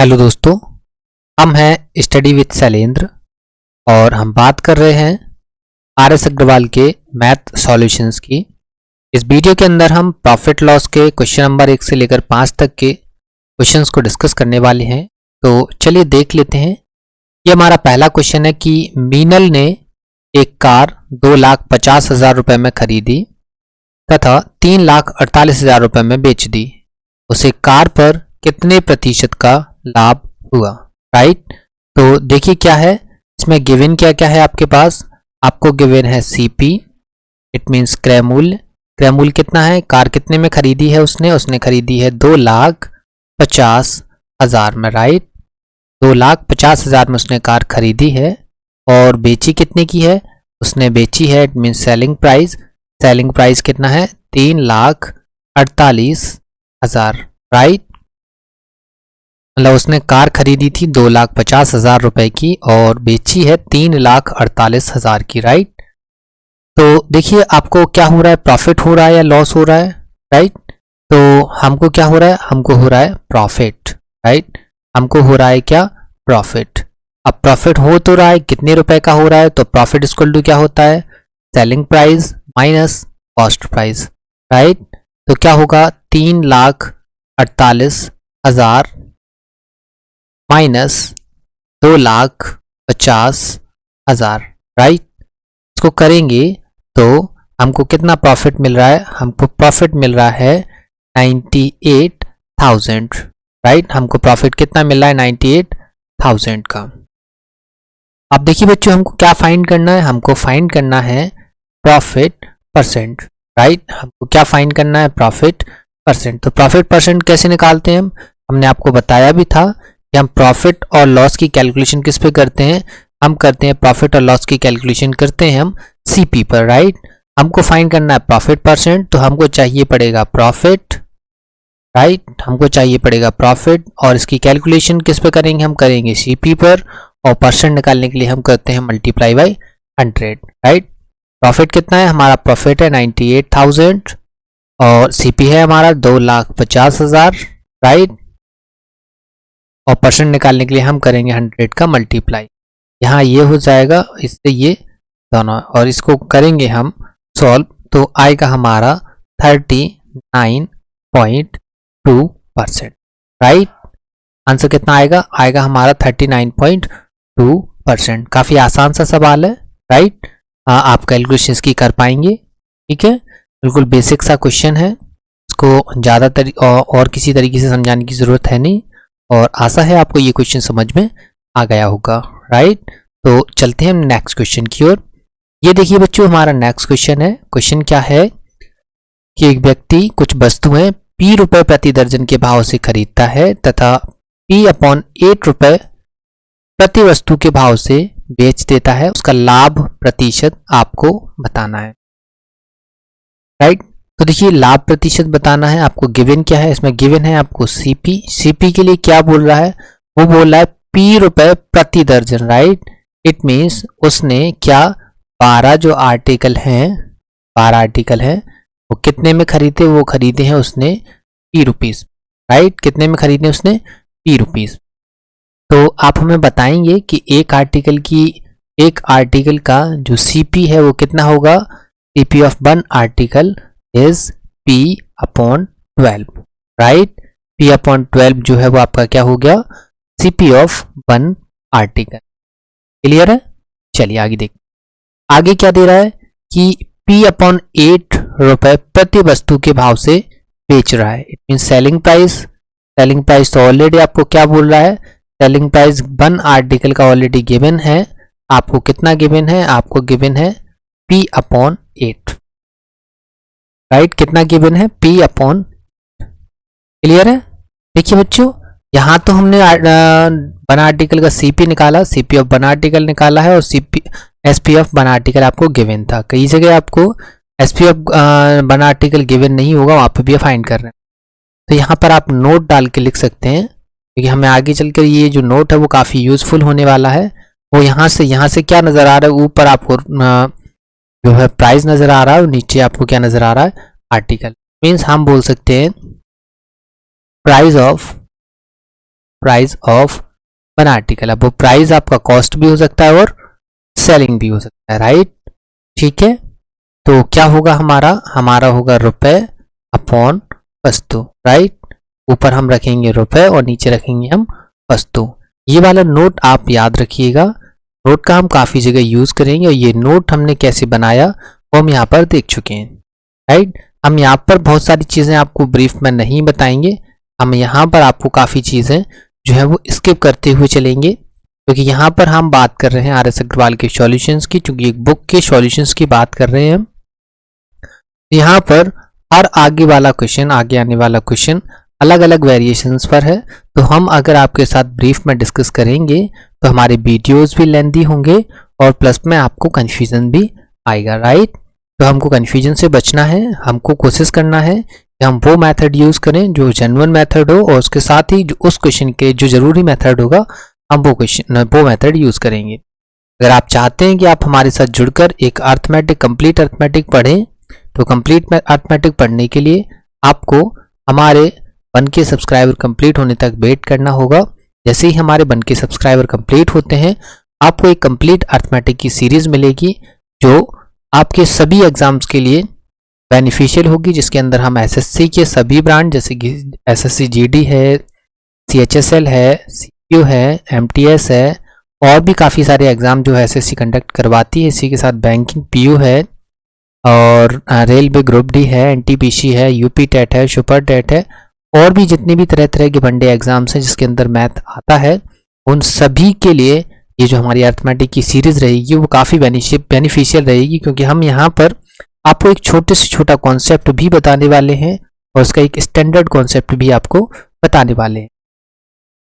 Hello दोस्तों, हम हैं स्टडी विद शैलेंद्र और हम बात कर रहे हैं आर.एस. अग्रवाल के मैथ सॉल्यूशंस की। इस वीडियो के अंदर हम प्रॉफिट लॉस के क्वेश्चन नंबर 1 से लेकर 5 तक के क्वेश्चंस को डिस्कस करने वाले हैं। तो चलिए देख लेते हैं। ये हमारा पहला क्वेश्चन है कि मीनल ने एक कार 2,50,000 रुपये में खरीदी तथा 3,48,000 रुपये में बेच दी। उसे कार पर कितने प्रतिशत का लाभ हुआ, राइट। तो देखिए क्या है इसमें गिवन, क्या क्या है आपके पास। आपको गिवन है सीपी, इट मीन्स क्रय मूल्य। क्रय मूल्य कितना है, कार कितने में खरीदी है उसने खरीदी है 2,50,000 में, राइट। 2,50,000 में उसने कार खरीदी है और बेची कितने की है, उसने बेची है, it means selling price. Selling price कितना है 3,48,000, राइट। मतलब उसने कार खरीदी थी 2,50,000 रुपए की और बेची है 3,48,000 की, राइट। तो देखिए आपको क्या हो रहा है, प्रॉफिट हो रहा है या लॉस हो रहा है, राइट। तो हमको क्या हो रहा है, हमको हो रहा है प्रॉफिट, राइट। हमको हो रहा है क्या, प्रॉफिट। अब प्रॉफिट हो तो रहा है, कितने रुपए का हो रहा है, तो प्रॉफिट इक्वल टू क्या होता है, selling price minus cost price, right. तो क्या होगा 3,48,000 माइनस 2,50,000, राइट। इसको करेंगे तो हमको कितना प्रॉफिट मिल रहा है, हमको प्रॉफिट मिल रहा है 98,000, राइट। हमको प्रॉफिट कितना मिल रहा है 98,000 का। अब देखिए बच्चों हमको क्या फाइंड करना है, हमको फाइंड करना है प्रॉफिट परसेंट, राइट। हमको क्या फाइंड करना है, प्रॉफिट परसेंट। तो प्रॉफिट परसेंट कैसे निकालते हैं हमने आपको बताया भी था कि हम प्रॉफिट और लॉस की कैलकुलेशन किस पे करते हैं, हम करते हैं प्रॉफिट और लॉस की कैलकुलेशन करते हैं हम सीपी पर, राइट। हमको फाइंड करना है प्रॉफिट परसेंट, तो हमको चाहिए पड़ेगा प्रॉफिट, राइट। हमको चाहिए पड़ेगा प्रॉफिट और इसकी कैलकुलेशन किस पे करेंगे, हम करेंगे सीपी पर, और परसेंट निकालने के लिए हम करते हैं मल्टीप्लाई बाई 100, राइट। प्रॉफिट कितना है, हमारा प्रॉफिट है 98,000 और सीपी है हमारा 2,50,000, राइट। और परसेंट निकालने के लिए हम करेंगे 100 का मल्टीप्लाई। यहाँ ये हो जाएगा इससे ये दोनों, और इसको करेंगे हम सॉल्व, तो आएगा हमारा 39.2%, राइट। आंसर कितना आएगा हमारा 39.2%। काफ़ी आसान सा सवाल है, राइट। आप कैलकुलेशन की कर पाएंगे, ठीक है। बिल्कुल बेसिक सा क्वेश्चन है, इसको ज़्यादातर और किसी तरीके से समझाने की ज़रूरत है नहीं, और आशा है आपको ये क्वेश्चन समझ में आ गया होगा, राइट। तो चलते हैं हम नेक्स्ट क्वेश्चन की ओर। ये देखिए बच्चों हमारा नेक्स्ट क्वेश्चन है। क्वेश्चन क्या है कि एक व्यक्ति कुछ वस्तुएं P रुपए प्रति दर्जन के भाव से खरीदता है तथा P/8 रुपए प्रति वस्तु के भाव से बेच देता है। उसका लाभ प्रतिशत आपको बताना है, राइट। तो देखिए लाभ प्रतिशत बताना है आपको। गिवन क्या है, इसमें गिवन है आपको सीपी। सीपी के लिए क्या बोल रहा है, वो बोल रहा है P रुपए प्रति दर्जन, राइट। इट मीन्स उसने क्या 12 जो आर्टिकल हैं, 12 आर्टिकल हैं, वो कितने में खरीदे, वो खरीदे हैं उसने P रुपीस, राइट। कितने में खरीदे उसने, P रुपीस। तो आप हमें बताएंगे कि एक आर्टिकल का जो सीपी है वो कितना होगा। CP of one article is P/12, right. P/12 जो है वो आपका क्या हो गया, CP of one article. Clear है। चलिए आगे देखिए, आगे क्या दे रहा है कि P/8 रुपए प्रति वस्तु के भाव से बेच रहा है। It mean selling price. Selling price तो ऑलरेडी आपको क्या बोल रहा है, सेलिंग प्राइस वन आर्टिकल का ऑलरेडी गिवन है। आपको कितना गिवन है, आपको गिवन है P/8, राइट। कितना गिवन है, P/8। क्लियर है। देखिए बच्चों यहाँ तो हमने वन आर्टिकल का सीपी निकाला, सीपी ऑफ वन आर्टिकल निकाला है, और CP SP of one article आपको गिवन था। कई जगह आपको SP of one article given नहीं होगा, वहाँ पे भी फाइंड कर रहे हैं। तो यहाँ पर आप नोट डाल के लिख सकते हैं, क्योंकि हमें आगे चलकर ये जो नोट है वो काफ़ी यूजफुल होने वाला है। वो यहाँ से क्या नज़र आ रहा है, ऊपर आपको जो है प्राइस नज़र आ रहा है, और नीचे आपको क्या नज़र आ रहा है, आर्टिकल। मीन्स हम बोल सकते हैं price price of one article. अब वो प्राइस आपका कॉस्ट भी हो सकता है और सेलिंग भी हो सकता है, राइट। ठीक है, तो क्या होगा हमारा होगा रुपए अपॉन वस्तु, राइट। ऊपर हम रखेंगे रुपए और नीचे रखेंगे हम वस्तु। ये वाला नोट आप याद रखिएगा, नोट का हम काफ़ी जगह यूज़ करेंगे और ये नोट हमने कैसे बनाया वो हम यहाँ पर देख चुके हैं, राइट। हम यहाँ पर बहुत सारी चीज़ें आपको ब्रीफ में नहीं बताएंगे, हम यहाँ पर आपको काफ़ी चीज़ें जो है वो स्किप करते हुए चलेंगे, क्योंकि यहाँ पर हम बात कर रहे हैं आर एस अग्रवाल के सॉल्यूशंस की, क्योंकि एक बुक के सॉल्यूशंस की बात कर रहे हैं हम। यहाँ पर हर आगे आने वाला क्वेश्चन अलग अलग वेरिएशंस पर है, तो हम अगर आपके साथ ब्रीफ में डिस्कस करेंगे तो हमारे वीडियोस भी लेंथी होंगे और प्लस में आपको कन्फ्यूजन भी आएगा, राइट। तो हमको कन्फ्यूजन से बचना है, हमको कोशिश करना है कि हम वो मेथड यूज़ करें जो जेन्युइन मेथड हो, और उसके साथ ही जो उस क्वेश्चन के जो ज़रूरी मेथड होगा हम वो मेथड यूज़ करेंगे। अगर आप चाहते हैं कि आप हमारे साथ जुड़कर एक कंप्लीट अर्थमेटिक पढ़ें, तो कंप्लीट अर्थमेटिक पढ़ने के लिए आपको हमारे 1K सब्सक्राइबर कंप्लीट होने तक वेट करना होगा। जैसे ही हमारे 1K सब्सक्राइबर कंप्लीट होते हैं, आपको एक कंप्लीट अर्थमेटिक की सीरीज मिलेगी जो आपके सभी एग्जाम्स के लिए बेनिफिशियल होगी, जिसके अंदर हम एसएससी के सभी ब्रांड जैसे कि एसएससी जीडी है, सीएचएसएल है, सीपीयू है, एमटीएस है, और भी काफ़ी सारे एग्जाम जो एसएससी कंडक्ट करवाती है। इसी के साथ बैंकिंग पीयू है, और रेलवे ग्रुप डी है, एनटीपीसी है, यूपी टेट है, सुपर टेट है, और भी जितने भी तरह तरह के वनडे एग्जाम्स हैं जिसके अंदर मैथ आता है, उन सभी के लिए ये जो हमारी अर्थमेटिक की सीरीज रहेगी वो काफ़ी बेनिफिशियल रहेगी, क्योंकि हम यहाँ पर आपको एक छोटे से छोटा कॉन्सेप्ट भी बताने वाले हैं और उसका एक स्टैंडर्ड कॉन्सेप्ट भी आपको बताने वाले हैं।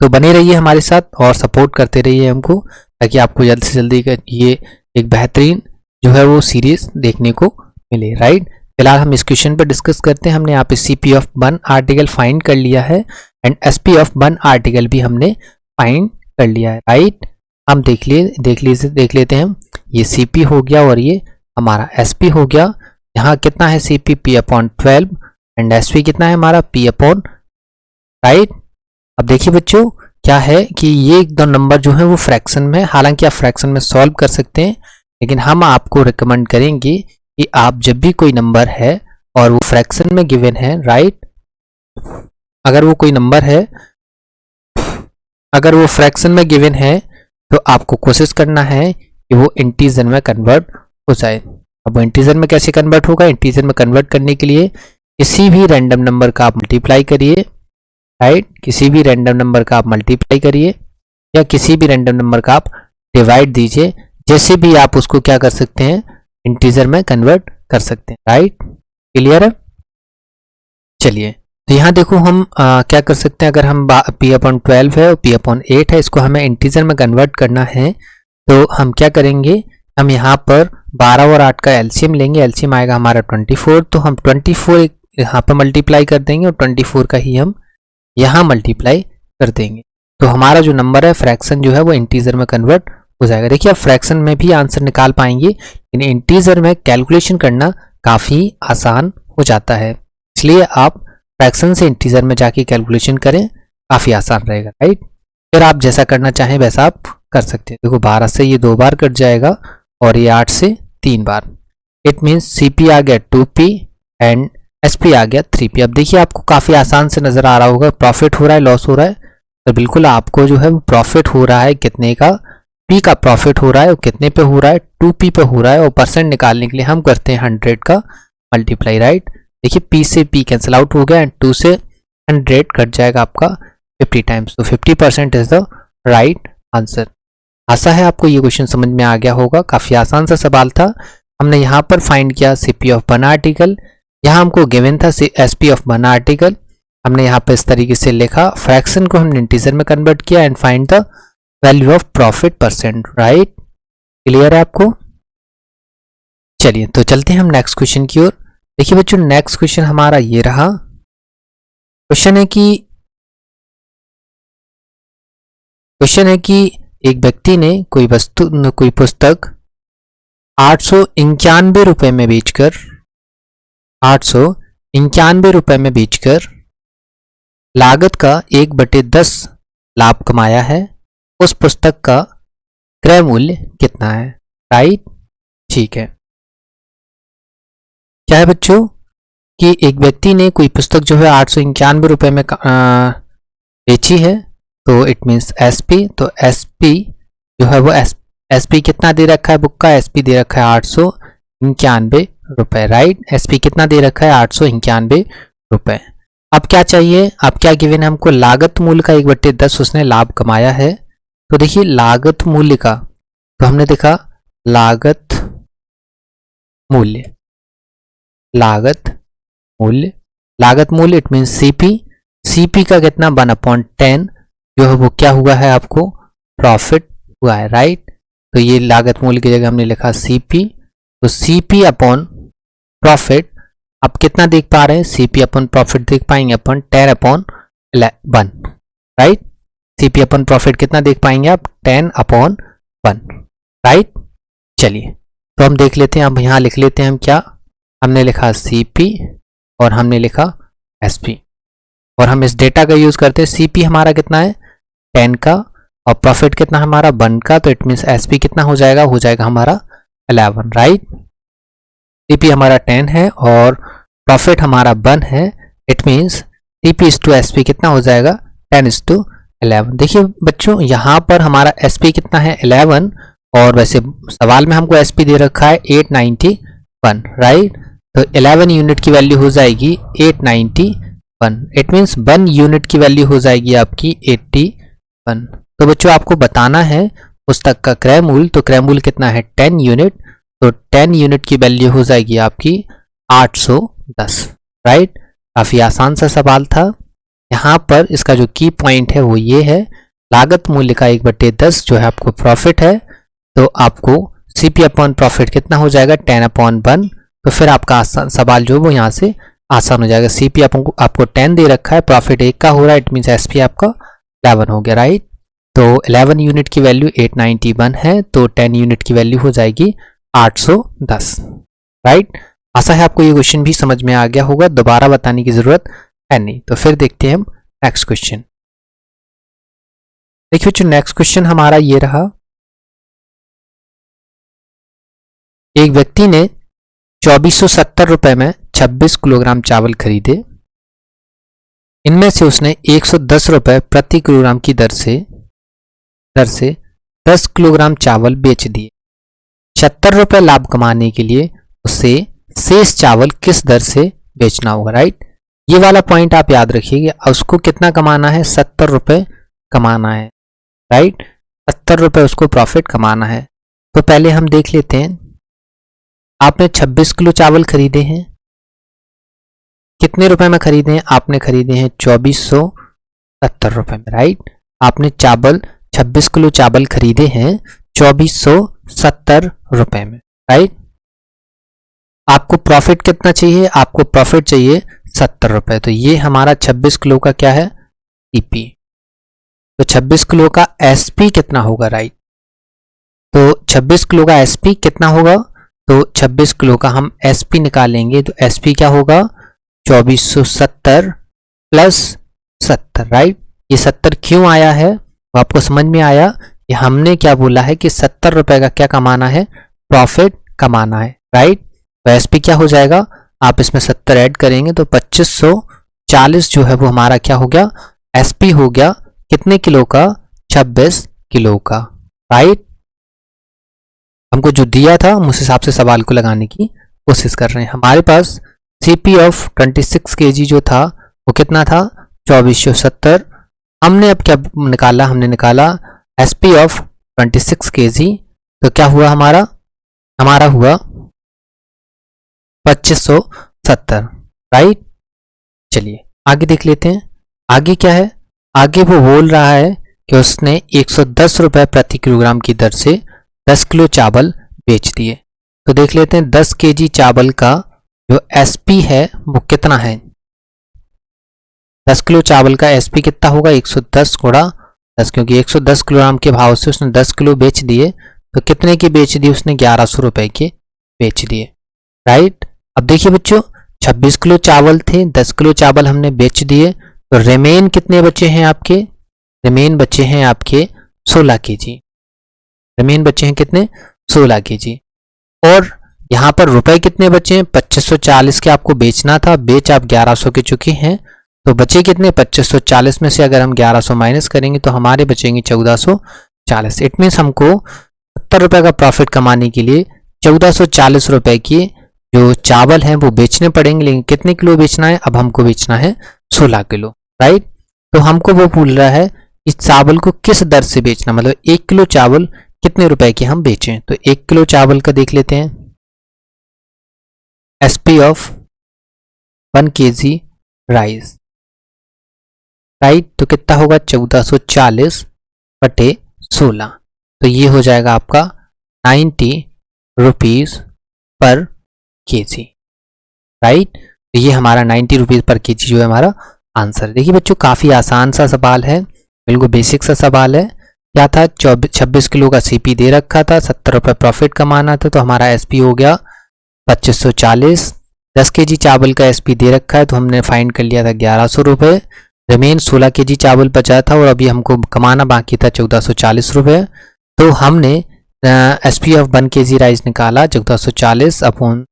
तो बने रहिए हमारे साथ और सपोर्ट करते रहिए हमको, ताकि आपको जल्द से जल्दी ये एक बेहतरीन जो है वो सीरीज देखने को मिले, राइट। फिलहाल हम इस क्वेश्चन पर डिस्कस करते हैं। हमने यहाँ पे CP ऑफ 1 आर्टिकल फाइंड कर लिया है एंड SP ऑफ 1 आर्टिकल भी हमने फाइंड कर लिया है, राइट। हम देख लेते हैं। ये CP हो गया और ये हमारा SP हो गया। यहाँ कितना है CP P/12 एंड SP कितना है हमारा P/, राइट। अब देखिए बच्चों क्या है कि ये दो नंबर जो है वो फ्रैक्शन में, हालांकि आप फ्रैक्शन में सॉल्व कर सकते हैं, लेकिन हम आपको रिकमेंड करेंगे कि आप जब भी कोई नंबर है और वो फ्रैक्शन में गिवन है, राइट, अगर वो कोई नंबर है, अगर वो फ्रैक्शन में गिवन है, तो आपको कोशिश करना है कि वो इंटीजर में कन्वर्ट हो जाए। अब वो इंटीजर में कैसे कन्वर्ट होगा? इंटीजर में कन्वर्ट करने के लिए किसी भी रैंडम नंबर का आप मल्टीप्लाई करिए, राइट, किसी भी रैंडम नंबर का आप मल्टीप्लाई करिए या किसी भी रैंडम नंबर का आप डिवाइड दीजिए, जैसे भी आप उसको क्या कर सकते हैं, इंटीजर में कन्वर्ट कर सकते हैं, राइट। क्लियर है? चलिए, तो यहाँ देखो हम क्या कर सकते हैं, अगर हम P/12 है और P/8 है, इसको हमें इंटीजर में कन्वर्ट करना है, तो हम क्या करेंगे, हम यहाँ पर 12 और 8 का एलसीएम लेंगे। एलसीएम आएगा हमारा 24, तो हम 24 यहाँ पर मल्टीप्लाई कर देंगे और 24 का ही हम यहाँ मल्टीप्लाई कर देंगे, तो हमारा जो नंबर है फ्रैक्शन जो है वो इंटीजर में कन्वर्ट हो जाएगा। देखिए आप फ्रैक्शन में भी आंसर निकाल पाएंगे, लेकिन इंटीजर में कैलकुलेशन करना काफ़ी आसान हो जाता है, इसलिए आप फ्रैक्शन से इंटीजर में जाके कैलकुलेशन करें, काफ़ी आसान रहेगा, राइट। फिर आप जैसा करना चाहें वैसा आप कर सकते हैं। देखो 12 से ये 2 बार कट जाएगा और ये 8 से 3 बार, इट मीन्स CP आ गया 2P एंड SP आ गया 3P। अब देखिए आपको काफ़ी आसान से नज़र आ रहा होगा, प्रॉफिट हो रहा है लॉस हो रहा है, तो बिल्कुल आपको जो है वो प्रॉफिट हो रहा है, कितने का, P का प्रॉफिट हो रहा है, और कितने पे हो रहा है, 2P पे हो रहा है, और परसेंट निकालने के लिए हम करते हैं 100 का मल्टीप्लाई, राइट। देखिए P से P कैंसिल आउट हो गया एंड 2 से 100 कट जाएगा आपका 50 टाइम्स, तो 50% इज द राइट आंसर। आशा है आपको ये क्वेश्चन समझ में आ गया होगा, काफ़ी आसान सा सवाल था। हमने यहाँ पर फाइंड किया CP ऑफ 1 आर्टिकल, यहाँ हमको गिवन था SP ऑफ 1 आर्टिकल, हमने यहाँ पर इस तरीके से लिखा, फ्रैक्शन को हमने इंटीजर में कन्वर्ट किया and find the value of profit percent, right. Clear है आपको? चलिए तो चलते हैं हम नेक्स्ट क्वेश्चन की ओर। देखिए बच्चों नेक्स्ट क्वेश्चन हमारा ये रहा। क्वेश्चन है कि एक व्यक्ति ने कोई पुस्तक 891 रुपए में बेचकर 891 रुपए में बेचकर लागत का 1/10 लाभ कमाया है उस पुस्तक का क्रय मूल्य कितना है, राइट। ठीक है, क्या है बच्चों कि एक व्यक्ति ने कोई पुस्तक जो है 891 में बेची है, तो इट मीन्स एसपी। तो एसपी जो है वो एसपी कितना दे रखा है, बुक का एसपी दे रखा है 891 राइट। एसपी कितना दे रखा है 891। अब क्या चाहिए, अब क्या गिवन है हमको, लागत मूल्य का 1/10 उसने लाभ कमाया है। तो देखिए लागत मूल्य का, तो हमने देखा लागत मूल्य, लागत मूल्य इट मीन सीपी का कितना 1/10 जो है वो क्या हुआ है आपको प्रॉफिट हुआ है, राइट। तो ये लागत मूल्य की जगह हमने लिखा सीपी। तो सीपी अपॉन प्रॉफिट आप कितना देख पा रहे हैं, सीपी अपॉन प्रॉफिट देख पाएंगे अपन 10/1 राइट। सीपी अपॉन प्रॉफिट कितना देख पाएंगे आप 10/1 राइट। चलिए तो हम देख लेते हैं, अब यहां लिख लेते हैं हम क्या, हमने लिखा सीपी और हमने लिखा एसपी, और हम इस डेटा का यूज करते हैं। सीपी हमारा कितना है 10 का और प्रॉफिट कितना हमारा 1 का, तो इट मीन्स एसपी कितना हो जाएगा हमारा 11 राइट। सीपी हमारा 10 है और प्रॉफिट हमारा 1 है, it means CP is to SP कितना हो जाएगा 10:11। देखिए बच्चों यहाँ पर हमारा एसपी कितना है 11, और वैसे सवाल में हमको एसपी दे रखा है 891 राइट। तो 11 यूनिट की वैल्यू हो जाएगी 891, इट मीन्स 1 यूनिट की वैल्यू हो जाएगी आपकी 81। तो बच्चों आपको बताना है पुस्तक का क्रय मूल्य, तो क्रय मूल्य कितना है 10 यूनिट, तो 10 यूनिट की वैल्यू हो जाएगी आपकी 810 राइट। काफी आसान सा सवाल था। यहाँ पर इसका जो की पॉइंट है वो ये है, लागत मूल्य का 1/10 जो है आपको प्रॉफिट है, तो आपको सीपी अपॉन प्रॉफिट कितना हो जाएगा 10/1, तो फिर आपका सवाल जो वो यहाँ से आसान हो जाएगा। सीपी आपको 10 दे रखा है, प्रॉफिट 1 का हो रहा है, इट मीन्स एसपी आपका 11 हो गया राइट। तो 11 यूनिट की वैल्यू 891 है, तो 10 यूनिट की वैल्यू हो जाएगी 810 राइट। आशा है आपको ये क्वेश्चन भी समझ में आ गया होगा, दोबारा बताने की जरूरत है नहीं। तो फिर देखते हैं हम नेक्स्ट क्वेश्चन। देखिए बच्चों नेक्स्ट क्वेश्चन हमारा ये रहा, एक व्यक्ति ने 2470 रुपए में 26 किलोग्राम चावल खरीदे। इनमें से उसने 110 रुपए प्रति किलोग्राम की दर से 10 किलोग्राम चावल बेच दिए। 76 रुपए लाभ कमाने के लिए उसे शेष चावल किस दर से बेचना होगा, राइट। ये वाला पॉइंट आप याद रखिएगा, उसको कितना कमाना है 70 रुपए कमाना है, राइट। 70 रुपए उसको प्रॉफिट कमाना है। तो पहले हम देख लेते हैं, आपने 26 किलो चावल खरीदे हैं, कितने रुपए में खरीदे हैं, आपने खरीदे हैं 2470 रुपए में, राइट। आपने 26 किलो चावल खरीदे हैं 2470 रुपए में, राइट। आपको प्रॉफिट कितना चाहिए, आपको प्रॉफिट चाहिए 70 रुपए, तो ये हमारा 26 किलो का क्या है सीपी। तो 26 किलो का एसपी कितना होगा, राइट। तो 26 किलो का एसपी कितना होगा, तो 26 किलो का हम एसपी निकालेंगे, तो एसपी क्या होगा 2470 प्लस 70, राइट। ये 70 क्यों आया है वो आपको समझ में आया कि हमने क्या बोला है कि 70 रुपए का क्या कमाना है, प्रॉफिट कमाना है, राइट। तो एसपी क्या हो जाएगा, आप इसमें 70 ऐड करेंगे तो 2540 जो है वो हमारा क्या हो गया एसपी हो गया, कितने किलो का 26 किलो का, राइट। हमको जो दिया था उस हिसाब से सवाल को लगाने की कोशिश कर रहे हैं। हमारे पास सीपी ऑफ 26 kg जो था वो कितना था 2470। हमने अब क्या निकाला, हमने निकाला एसपी ऑफ 26 kg, तो क्या हुआ हमारा हुआ 2570, राइट। चलिए आगे देख लेते हैं, आगे क्या है, आगे वो बोल रहा है कि उसने 110 रुपए प्रति किलोग्राम की दर से 10 किलो चावल बेच दिए। तो देख लेते हैं 10 kg चावल का जो एसपी है वो कितना है। 10 किलो चावल का एसपी कितना होगा 110 गुणा 10, क्योंकि 110 किलोग्राम के भाव से उसने 10 किलो बेच दिए, तो कितने के बेच दिए उसने 1100 रुपए के बेच दिए, राइट। अब देखिए बच्चों 26 किलो चावल थे, 10 किलो चावल हमने बेच दिए, तो रिमेन कितने बचे हैं आपके रिमेन बचे हैं आपके 16 kg। रिमेन बचे हैं कितने? 16 kg। और यहाँ पर रुपए कितने बचे हैं? 2540 के आपको बेचना था, बेच आप 1100 के चुके हैं, तो बचे कितने? 2540 में से अगर हम 1100 माइनस करेंगे तो हमारे बचेंगे 1440। इट मीन्स हमको 70 रुपए का प्रॉफिट कमाने के लिए 1440 रुपए की जो चावल हैं वो बेचने पड़ेंगे। लेकिन कितने किलो बेचना है? अब हमको बेचना है 16 किलो, राइट। तो हमको वो बोल रहा है इस चावल को किस दर से बेचना, मतलब 1 किलो चावल कितने रुपए के हम बेचें। तो 1 किलो चावल का देख लेते हैं, SP of 1 kg rice, right. तो कितना होगा? 1440 बटे 16, तो ये हो जाएगा आपका 90 रुपीज पर kg, राइट। तो ये हमारा 90 रुपीज पर kg जो है हमारा आंसर। देखिए बच्चों, काफी आसान सा सवाल है, बिल्कुल बेसिक सा सवाल है। क्या था? 26 किलो का CP दे रखा था, 70 रुपये प्रॉफिट कमाना था, तो हमारा SP हो गया 2540। 10 kg चावल का SP दे रखा है तो हमने फाइंड कर लिया था 1100 रुपये। रिमेन 16 kg चावल बचा था और अभी हमको कमाना बाकी था 1440 रुपये। तो हमने SP ऑफ 1 kg राइस निकाला, 1440 अपॉन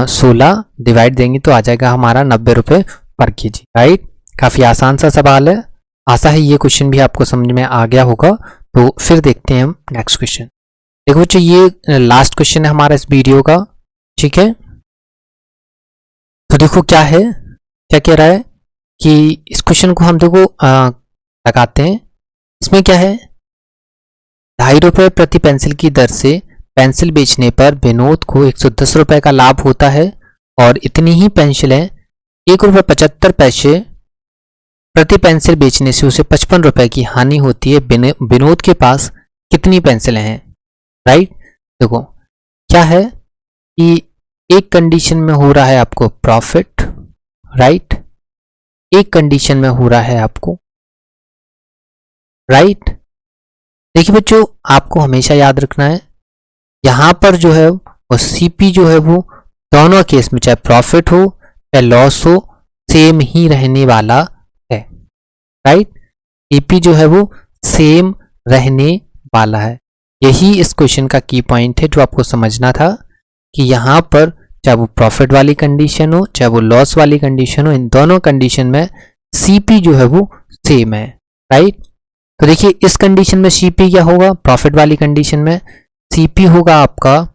16 डिवाइड देंगे तो आ जाएगा हमारा 90 रुपये पर kg, राइट। काफ़ी आसान सा सवाल है, आशा है ये क्वेश्चन भी आपको समझ में आ गया होगा। तो फिर देखते हैं हम नेक्स्ट क्वेश्चन। देखो बच्चों, ये लास्ट क्वेश्चन है हमारा इस वीडियो का, ठीक है। तो देखो क्या है, क्या कह रहा है कि इस क्वेश्चन को हम देखो लगाते हैं। इसमें क्या है, 2.5 रुपये प्रति पेंसिल की दर से पेंसिल बेचने पर विनोद को 110 रुपये का लाभ होता है और इतनी ही पेंसिलें 1.75 रुपये प्रति पेंसिल बेचने से उसे 55 रुपये की हानि होती है। विनोद के पास कितनी पेंसिलें हैं, राइट। देखो क्या है कि एक कंडीशन में हो रहा है आपको प्रॉफिट, राइट, एक कंडीशन में हो रहा है आपको, राइट। देखिए बच्चों, आपको हमेशा याद रखना है यहां पर जो है वो CP जो है वो दोनों केस में, चाहे प्रॉफिट हो चाहे लॉस हो, सेम ही रहने वाला है, राइट। CP जो है वो सेम रहने वाला है। यही इस क्वेश्चन का की पॉइंट है जो आपको समझना था कि यहां पर चाहे वो प्रॉफिट वाली कंडीशन हो चाहे वो लॉस वाली कंडीशन हो, इन दोनों कंडीशन में CP जो है वो सेम है, राइट। तो देखिए इस कंडीशन में CP क्या होगा, प्रॉफिट वाली कंडीशन में CP होगा आपका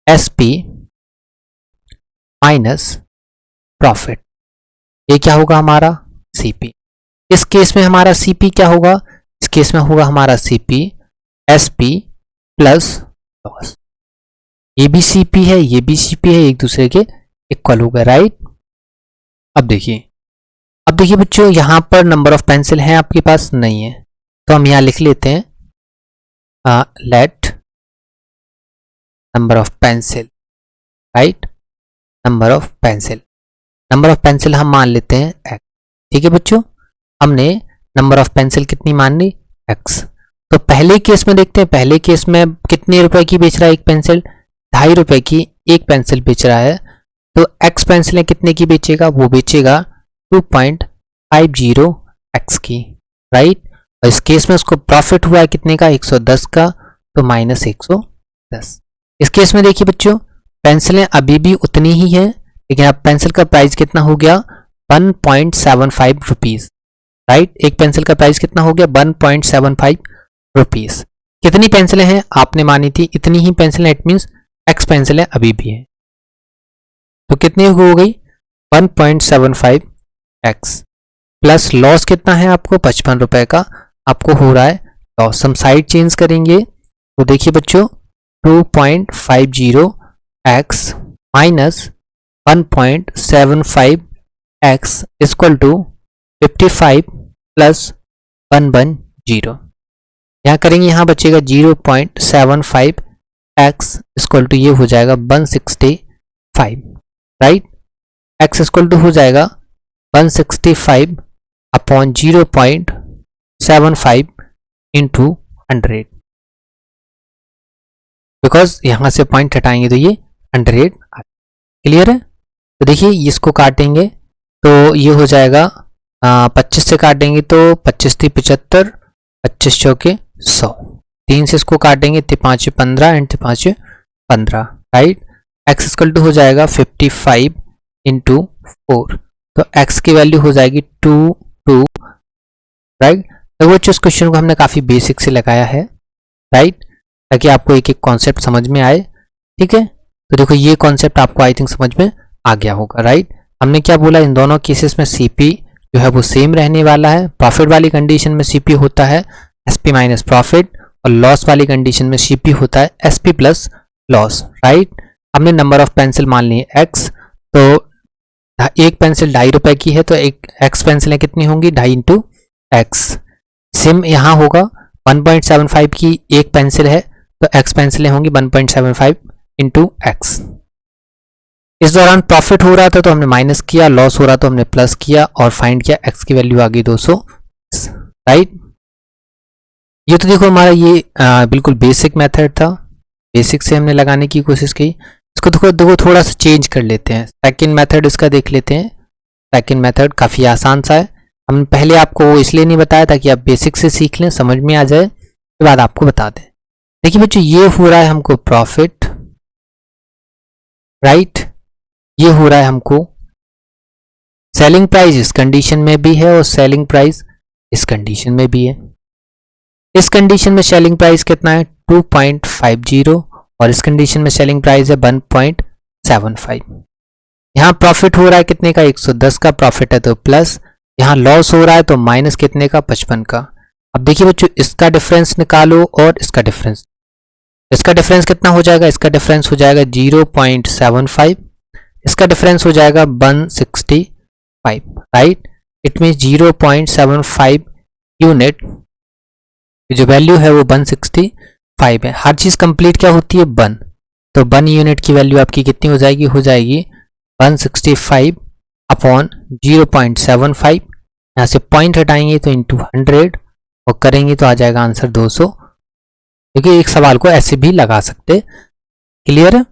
SP माइनस प्रॉफिट, ये क्या होगा हमारा CP। इस केस में हमारा CP क्या होगा, इस केस में होगा हमारा CP SP प्लस लॉस। ये भी CP है, ये भी CP है, एक दूसरे के इक्वल हो गए, राइट। अब देखिए बच्चों, यहां पर नंबर ऑफ पेंसिल हैं आपके पास नहीं है, तो हम यहां लिख लेते हैं let number of pencil, right, number of pencil हम मान लेते हैं x, ठीक है बच्चों। हमने नंबर ऑफ पेंसिल कितनी मान ली, x। तो पहले केस में देखते हैं, पहले केस में कितने रुपए की बेच रहा है एक पेंसिल, 2.5 रुपए की एक पेंसिल बेच रहा है। तो x पेंसिलें कितने की बेचेगा, वो बेचेगा 2.50 x की, राइट। और इस केस में उसको प्रॉफिट हुआ है कितने का, 110 का, तो माइनस 110। इस केस में देखिए बच्चों, पेंसिलें अभी भी उतनी ही हैं, लेकिन अब पेंसिल का प्राइस कितना हो गया, 1.75 रुपीज, राइट। एक पेंसिल का प्राइस कितना हो गया, 1.75 रुपीज। कितनी पेंसिलें हैं आपने मानी थी, इतनी ही पेंसिलें, इट मीन्स एक्स पेंसिलें अभी भी हैं। तो कितनी हो गई, 1.75 एक्स प्लस लॉस कितना है आपको, 55 रुपए का आपको हो रहा है लॉस। हम साइड चेंज करेंगे तो देखिए बच्चों, 2.50 x minus 1.75 x equal to 55 plus 110। यहाँ करेंगे, यहाँ बचेगा 0.75 एक्स इक्वल टू ये हो जाएगा 165, राइट। एक्स इक्वल टू हो जाएगा 165 अपॉन 0.75 इंटू 100, बिकॉज यहां से पॉइंट हटाएंगे तो ये 100 क्लियर है। तो देखिए इसको काटेंगे तो ये हो जाएगा 25 से काटेंगे तो 25 × 75, 25 चौके 100, 3 से इसको काटेंगे 3 × 5 = 15 and 3 × 5 = 15, right. x equal to हो जाएगा 55 × 4, तो x की वैल्यू हो जाएगी 2, राइट। तो वो इस क्वेश्चन को हमने काफ़ी बेसिक से लगाया है, राइट, ताकि आपको एक एक कॉन्सेप्ट समझ में आए, ठीक है। तो देखो ये कॉन्सेप्ट आपको आई थिंक समझ में आ गया होगा, राइट। हमने क्या बोला, इन दोनों केसेस में सीपी जो है वो सेम रहने वाला है। प्रॉफिट वाली कंडीशन में सीपी होता है एसपी माइनस प्रॉफिट, और लॉस वाली कंडीशन में सीपी होता है एसपी प्लस लॉस, राइट। हमने नंबर ऑफ पेंसिल मान ली एक्स, तो एक पेंसिल 2.5 रुपए की है, तो एक एक्स पेंसिलें कितनी होंगी, 2.5 × एक्स। सेम यहाँ होगा 1.75 की एक पेंसिल है, तो एक्स पेंसिलें होंगी 1.75 × एक्स। इस दौरान प्रॉफिट हो रहा था तो हमने माइनस किया, लॉस हो रहा तो हमने प्लस किया, और फाइंड किया, एक्स की वैल्यू आ गई 200, राइट। ये तो देखो हमारा ये बिल्कुल बेसिक मेथड था, बेसिक से हमने लगाने की कोशिश की। इसको देखो थोड़ा सा चेंज कर लेते हैं, सेकंड मेथड इसका देख लेते हैं। सेकंड मेथड काफ़ी आसान सा है, हम पहले आपको वो इसलिए नहीं बताया ताकि आप बेसिक से सीख लें, समझ में आ जाए, उसके बाद आपको बता दें। देखिए बच्चों, ये हो रहा है हमको प्रॉफिट, राइट, ये हो रहा है हमको सेलिंग प्राइस, इस कंडीशन में भी है और सेलिंग प्राइस इस कंडीशन में भी है। इस कंडीशन में सेलिंग प्राइस कितना है 2.50, और इस कंडीशन में सेलिंग प्राइस है 1.75। यहाँ प्रॉफिट हो रहा है कितने का, 110 का प्रॉफिट है तो प्लस, यहाँ लॉस हो रहा है तो माइनस कितने का, 55 का। अब देखिए बच्चों, इसका डिफरेंस निकालो और इसका डिफरेंस, इसका डिफरेंस कितना हो जाएगा, इसका डिफरेंस हो जाएगा 0.75, इसका डिफरेंस हो जाएगा 165, राइट। इट मीन 0.75 यूनिट जो वैल्यू है वो 165 है। हर चीज़ कंप्लीट क्या होती है, 1, तो 1 यूनिट की वैल्यू आपकी कितनी हो जाएगी, 165 अपॉन 0.75, यहाँ से पॉइंट हटाएंगे तो इंटू 100 और करेंगे तो आ जाएगा आंसर 200, क्योंकि एक सवाल को ऐसे भी लगा सकते, क्लियर है।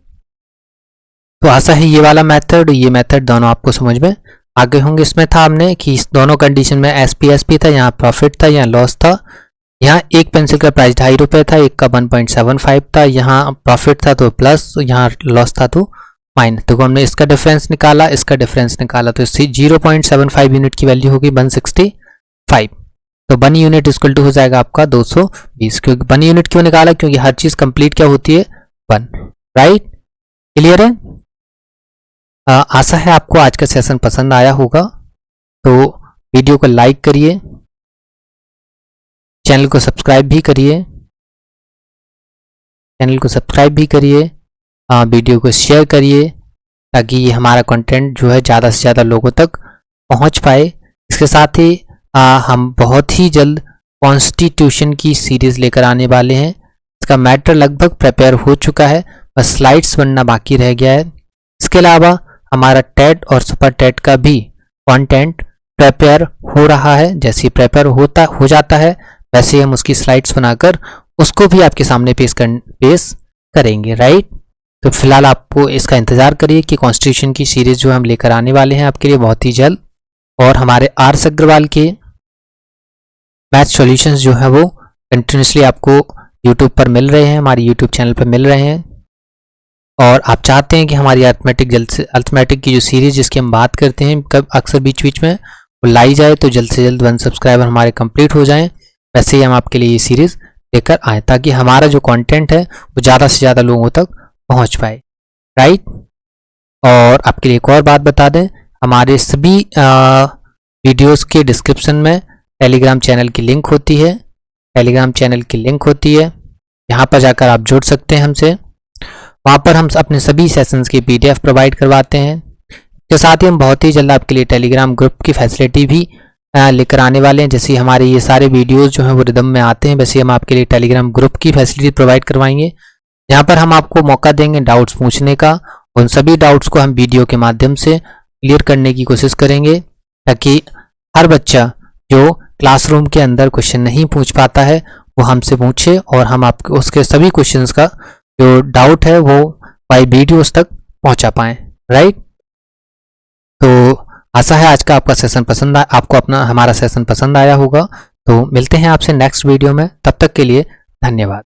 तो ऐसा है ये वाला मेथड, ये मेथड दोनों आपको समझ में आगे होंगे। इसमें था हमने कि इस दोनों कंडीशन में एसपी था, यहाँ प्रॉफिट था, यहाँ लॉस था। यहाँ एक पेंसिल का प्राइस 2.5 रुपये था, एक का 1.75 था, यहाँ प्रॉफिट था तो प्लस, यहाँ लॉस था तो माइनस। तो हमने इसका डिफरेंस निकाला, इसका डिफरेंस निकाला, तो इससे 0.75 यूनिट की वैल्यू होगी 165, तो 1 यूनिट इक्वल टू हो जाएगा आपका 220। क्योंकि 1 यूनिट क्यों निकाला, क्योंकि हर चीज़ कंप्लीट क्या होती है, 1, राइट, क्लियर है। आशा है आपको आज का सेशन पसंद आया होगा, तो वीडियो को लाइक करिए, चैनल को सब्सक्राइब भी करिए, वीडियो को शेयर करिए, ताकि ये हमारा कंटेंट जो है ज़्यादा से ज़्यादा लोगों तक पहुंच पाए। इसके साथ ही हम बहुत ही जल्द कॉन्स्टिट्यूशन की सीरीज़ लेकर आने वाले हैं। इसका मैटर लगभग प्रिपेयर हो चुका है, बस स्लाइड्स बनना बाकी रह गया है। इसके अलावा हमारा टेट और सुपर टेट का भी कंटेंट प्रिपेयर हो रहा है। जैसे प्रिपेयर हो जाता है वैसे हम उसकी स्लाइड्स बनाकर उसको भी आपके सामने पेश करेंगे, राइट। तो फिलहाल आपको इसका इंतज़ार करिए कि कॉन्स्टिट्यूशन की सीरीज़ जो हम लेकर आने वाले हैं आपके लिए बहुत ही जल्द। और हमारे आर.एस. अग्रवाल के मैथ सॉल्यूशंस जो है वो कंटिन्यूसली आपको यूट्यूब पर मिल रहे हैं, हमारे यूट्यूब चैनल पर मिल रहे हैं। और आप चाहते हैं कि हमारी अर्थमेटिक की जो सीरीज़ जिसकी हम बात करते हैं कब अक्सर बीच बीच में वो लाई जाए, तो जल्द से जल्द 1 सब्सक्राइबर हमारे कंप्लीट हो जाएं। वैसे ही हम आपके लिए ये सीरीज़ लेकर आए, ताकि हमारा जो कंटेंट है वो ज़्यादा से ज़्यादा लोगों तक पहुंच पाए, राइट। और आपके लिए एक और बात बता दें, हमारे सभी वीडियोस के डिस्क्रिप्शन में टेलीग्राम चैनल की लिंक होती है, यहाँ पर जाकर आप जुड़ सकते हैं हमसे। वहाँ पर हम अपने सभी सेशंस की PDF प्रोवाइड करवाते हैं। इसके साथ ही हम बहुत ही जल्द आपके लिए टेलीग्राम ग्रुप की फैसिलिटी भी लेकर आने वाले हैं। जैसे हमारे ये सारे वीडियोस जो हैं वो रिदम में आते हैं, वैसे हम आपके लिए टेलीग्राम ग्रुप की फैसिलिटी प्रोवाइड करवाएंगे, जहाँ पर हम आपको मौका देंगे डाउट्स पूछने का। उन सभी डाउट्स को हम वीडियो के माध्यम से क्लियर करने की कोशिश करेंगे, ताकि हर बच्चा जो क्लासरूम के अंदर क्वेश्चन नहीं पूछ पाता है वो हमसे पूछे, और हम आपको उसके सभी क्वेश्चंस का जो डाउट है वो बाय वीडियोस तक पहुंचा पाएँ, राइट। तो आशा है आज का आपका सेशन आपको हमारा सेशन पसंद आया होगा। तो मिलते हैं आपसे नेक्स्ट वीडियो में, तब तक के लिए धन्यवाद।